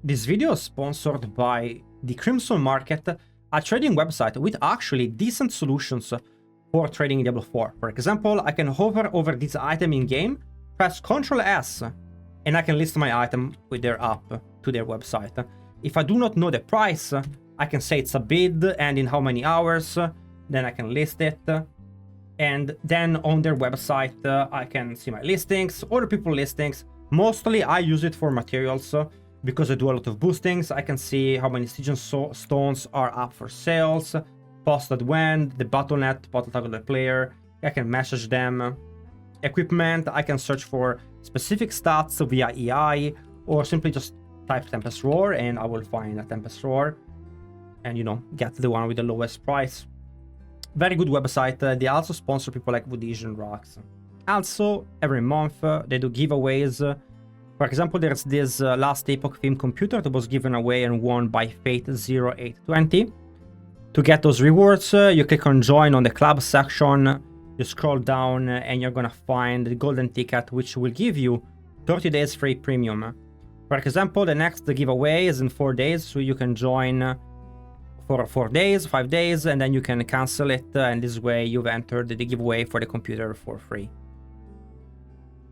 This video is sponsored by the Crimson Market, a trading website with actually decent solutions for trading in Diablo 4. For example, I can hover over this item in game, press Ctrl S, and I can list my item with their app to their website. If I do not know the price, I can say it's a bid and in how many hours, then I can list it. And then on their website, I can see my listings, other people's listings. Mostly I use it for materials because I do a lot of boostings. I can see how many Stygian stones are up for sales, posted when, the battle.net, battle tag of the player. I can message them. Equipment, I can search for specific stats via EI, or simply just type Tempest Roar and I will find a Tempest Roar and, you know, get the one with the lowest price. Very good website. They also sponsor people like Woodesian Rocks. Also, every month they do giveaways. For example, there's this last Epoch theme computer that was given away and won by Fate0820. To get those rewards, you click on join on the club section. You scroll down and you're gonna find the golden ticket, which will give you 30 days free premium. For example, the next giveaway is in 4 days, so you can join for 4 days, 5 days, and then you can cancel it, and this way you've entered the giveaway for the computer for free.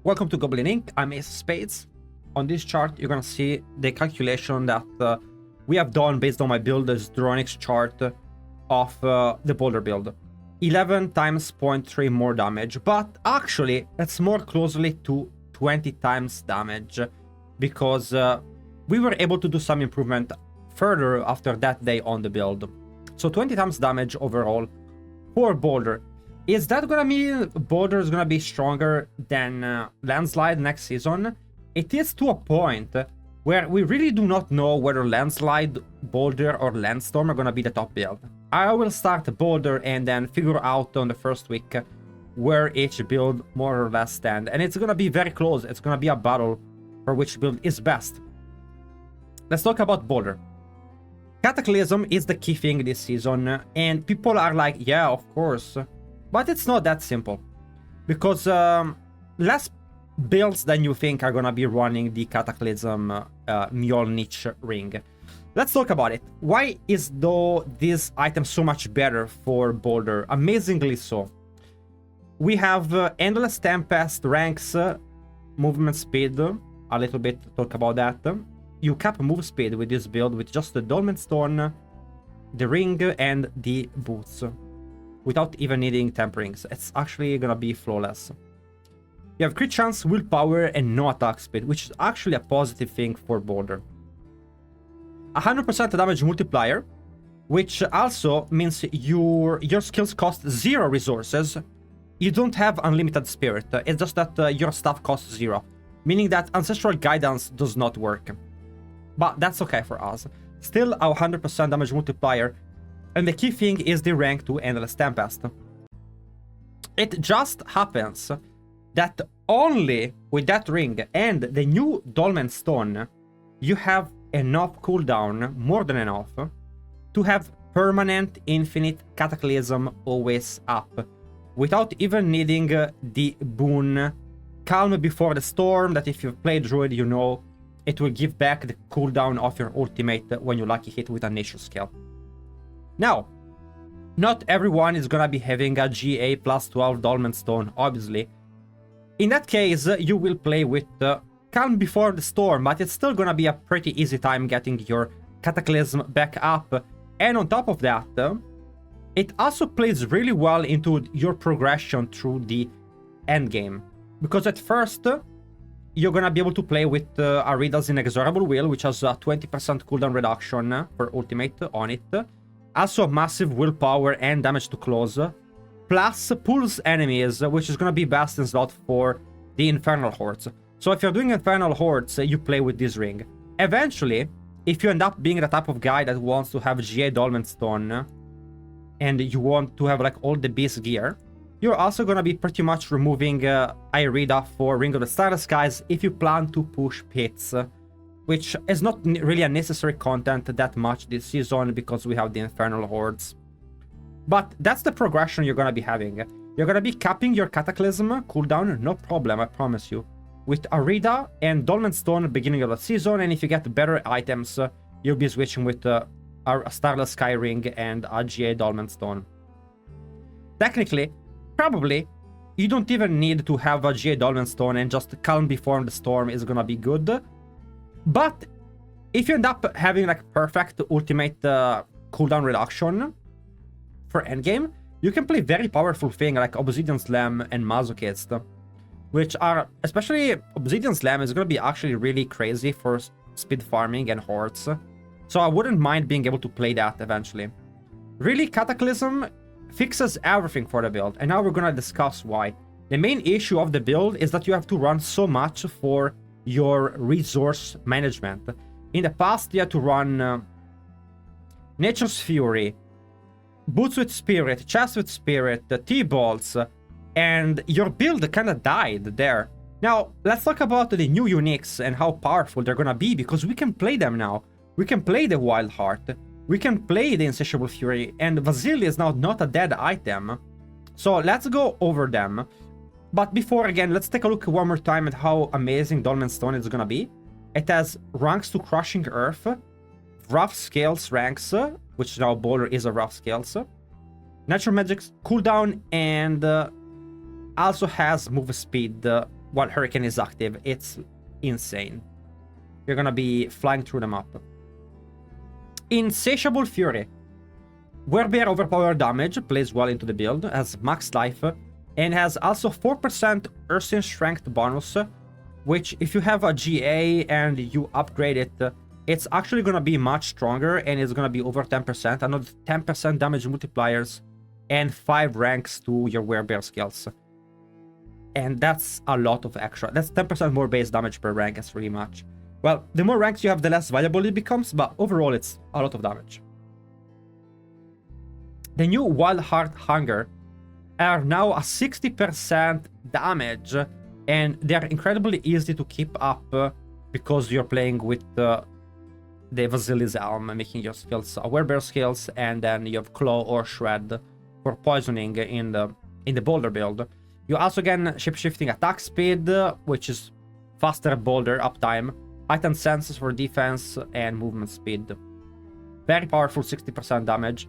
Welcome to Goblin-Inc. I'm Ace of Spades. On this chart, you're gonna see the calculation that we have done based on my build, the Dronix chart of the Boulder build. 11 times 0.3 more damage, but actually it's more closely to 20 times damage because we were able to do some improvement further after that day on the build. So 20 times damage overall for Boulder. Is that gonna mean Boulder is gonna be stronger than Landslide next season? It is to a point where we really do not know whether Landslide, Boulder, or Landstorm are gonna be the top build. I will start Boulder and then figure out on the first week where each build more or less stand. And it's gonna be very close. It's gonna be a battle for which build is best. Let's talk about Boulder. Cataclysm is the key thing this season, and people are like, yeah, of course. But it's not that simple. Because less builds than you think are gonna be running the Cataclysm Mjolnir ring. Let's talk about it. Why is though this item so much better for Boulder? Amazingly so. We have Endless Tempest ranks movement speed. A little bit to talk about that. You cap move speed with this build with just the Dolmen Stone, the ring, and the boots. Without even needing temperings. It's actually gonna be flawless. You have crit chance, willpower, and no attack speed, which is actually a positive thing for Boulder. 100% damage multiplier, which also means your skills cost 0 resources. You don't have unlimited spirit. It's just that your stuff costs 0. Meaning that Ancestral Guidance does not work. But that's okay for us. Still a 100% damage multiplier. And the key thing is the rank to Endless Tempest. It just happens that only with that ring and the new Dolmen Stone, you have enough cooldown, more than enough, to have permanent infinite Cataclysm always up. Without even needing the boon Calm Before the Storm, that if you've played Druid, you know it will give back the cooldown of your ultimate when you lucky hit with a nature skill. Now, not everyone is gonna be having a GA plus 12 Dolmen Stone, obviously. In that case, you will play with Calm Before the Storm, but it's still gonna be a pretty easy time getting your Cataclysm back up. And on top of that, it also plays really well into your progression through the endgame. Because at first, you're gonna be able to play with Arida's Inexorable Will, which has a 20% cooldown reduction for ultimate on it. Also massive willpower and damage to close. Plus pulls enemies, which is gonna be best in slot for the Infernal Hordes. So if you're doing Infernal Hordes, you play with this ring. Eventually, if you end up being the type of guy that wants to have GA Dolmen Stone, and you want to have like all the beast gear, you're also gonna be pretty much removing Irida for Ring of the Starless Skies if you plan to push pits, which is not really a necessary content that much this season because we have the Infernal Hordes. But that's the progression you're gonna be having. You're gonna be capping your Cataclysm cooldown, no problem, I promise you. with Arida and Dolmen Stone at the beginning of the season, and if you get better items, you'll be switching with a Starless Sky Ring and a GA Dolmen Stone. Technically, probably, you don't even need to have a GA Dolmen Stone, and just Calm Before the Storm is gonna be good. But if you end up having like perfect ultimate cooldown reduction for endgame, you can play very powerful thing like Obsidian Slam and Masochist, which are, especially Obsidian Slam is gonna be actually really crazy for speed farming and hordes. So I wouldn't mind being able to play that eventually. Really, Cataclysm fixes everything for the build, and now we're gonna discuss why. The main issue of the build is that you have to run so much for your resource management. In the past, you had to run Nature's Fury, Boots with Spirit, Chest with Spirit, T-Bolts, and your build kind of died there. Now, let's talk about the new uniques and how powerful they're gonna be, because we can play them now. We can play the Wild Heart, we can play the Insatiable Fury, and Vasily is now not a dead item. So let's go over them. But before, again, let's take a look one more time at how amazing Dolmen Stone is gonna be. It has ranks to Crushing Earth, Rough Scales ranks, which now Boulder is a Rough Scales, Natural Magic's cooldown, and also has move speed while Hurricane is active. It's insane. You're gonna be flying through the map. Insatiable Fury. Werebear overpowered damage, plays well into the build, has max life, and has also 4% Ursine Strength bonus, which if you have a GA and you upgrade it, it's actually gonna be much stronger, and it's gonna be over 10%, another 10% damage multipliers, and 5 ranks to your Werebear skills. And that's a lot of extra. That's 10% more base damage per rank, that's really much. Well, the more ranks you have, the less valuable it becomes, but overall it's a lot of damage. The new Wild Heart Hunger are now a 60% damage, and they're incredibly easy to keep up because you're playing with the Vasily's Elm, making your skills Werebear skills, and then you have Claw or Shred for poisoning in the Boulder build. You also get shapeshifting attack speed, which is faster Boulder uptime, heightened senses for defense, and movement speed. Very powerful 60% damage.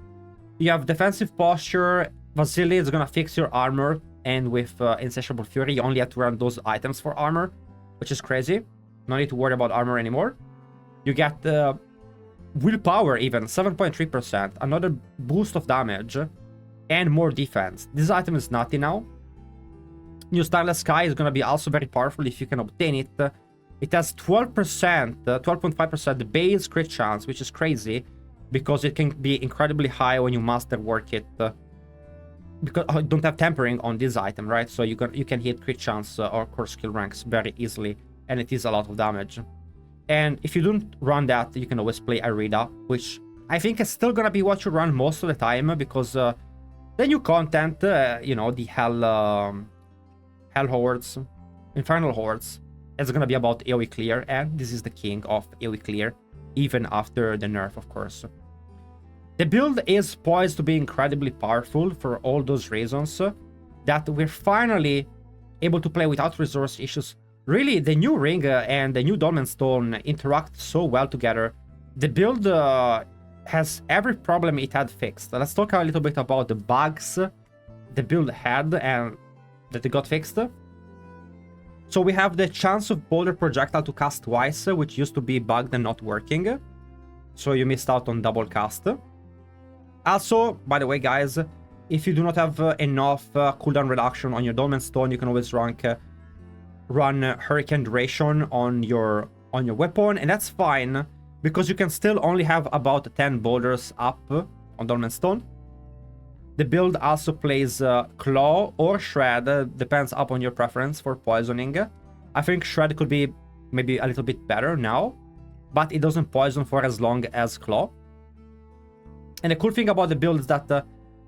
You have defensive posture. Vasily is gonna fix your armor, and with Insatiable Fury, you only have to run those items for armor, which is crazy. No need to worry about armor anymore. You get willpower even, 7.3%, another boost of damage, and more defense. This item is nutty now. New Starless Sky is gonna be also very powerful if you can obtain it. It has 12.5% base crit chance, which is crazy, because it can be incredibly high when you masterwork it. Because I don't have tempering on this item, right? So you can hit crit chance or core skill ranks very easily, and it is a lot of damage. And if you don't run that, you can always play Arida, which I think is still gonna be what you run most of the time, because the new content, you know, the Hell Hordes, Infernal Hordes, is gonna be about AoE clear, and this is the king of AoE clear, even after the nerf, of course. The build is poised to be incredibly powerful for all those reasons, that we're finally able to play without resource issues. Really, the new ring and the new Dolmen Stone interact so well together. The build has every problem it had fixed. Let's talk a little bit about the bugs the build had and that it got fixed. So we have the chance of Boulder Projectile to cast twice, which used to be bugged and not working. So you missed out on double cast. Also, by the way, guys, if you do not have enough cooldown reduction on your Dolmen Stone, you can always run Hurricane Duration on your weapon, and that's fine, because you can still only have about 10 boulders up on Dolmen Stone. The build also plays Claw or Shred, depends upon your preference for poisoning. I think Shred could be maybe a little bit better now, but it doesn't poison for as long as Claw. And the cool thing about the build is that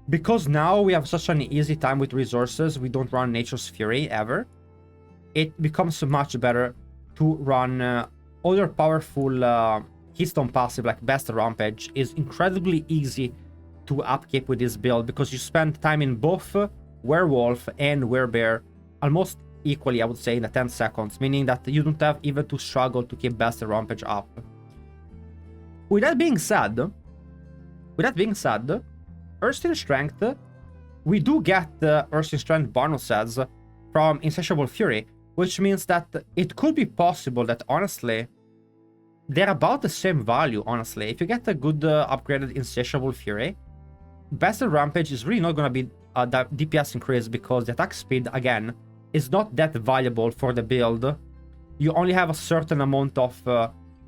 because now we have such an easy time with resources, we don't run Nature's Fury ever. It becomes much better to run other powerful keystone passive like Best Rampage. Is incredibly easy to upkeep with this build because you spend time in both Werewolf and Werebear almost equally, I would say, in the 10 seconds, meaning that you don't have even to struggle to keep Best Rampage up. With that being said, Earth in Strength, we do get Earth in Strength bonuses from Insatiable Fury, which means that it could be possible that, honestly, they're about the same value, honestly. If you get a good upgraded Insatiable Fury, Best Rampage is really not going to be that DPS increase because the attack speed, again, is not that valuable for the build. You only have a certain amount of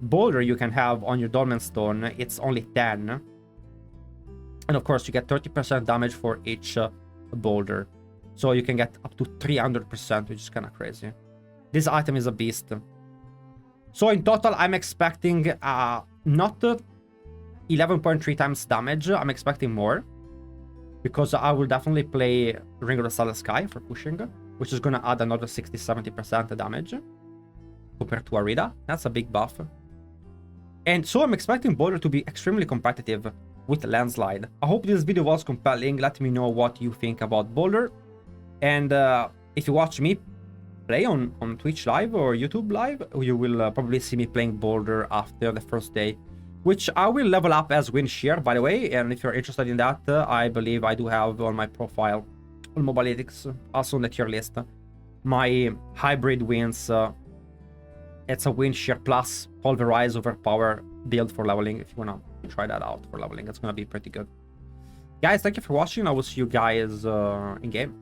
boulder you can have on your Dormant Stone. It's only 10. And of course, you get 30% damage for each boulder. So you can get up to 300%, which is kind of crazy. This item is a beast. So in total, I'm expecting not 11.3 times damage. I'm expecting more. Because I will definitely play Ring of the Starless Sky for pushing, which is going to add another 60-70% damage compared to Arida. That's a big buff. And so I'm expecting Boulder to be extremely competitive with Landslide. I hope this video was compelling. Let me know what you think about Boulder. And if you watch me play on Twitch Live or YouTube Live, you will probably see me playing Boulder after the first day, which I will level up as Win Shear, by the way. And if you're interested in that, I believe I do have on my profile on Mobalytics, also on the tier list, my hybrid wins. It's a Win Shear plus Pulverize Overpower build for leveling. If you want to try that out for leveling, it's going to be pretty good. Guys, thank you for watching. I will see you guys in game.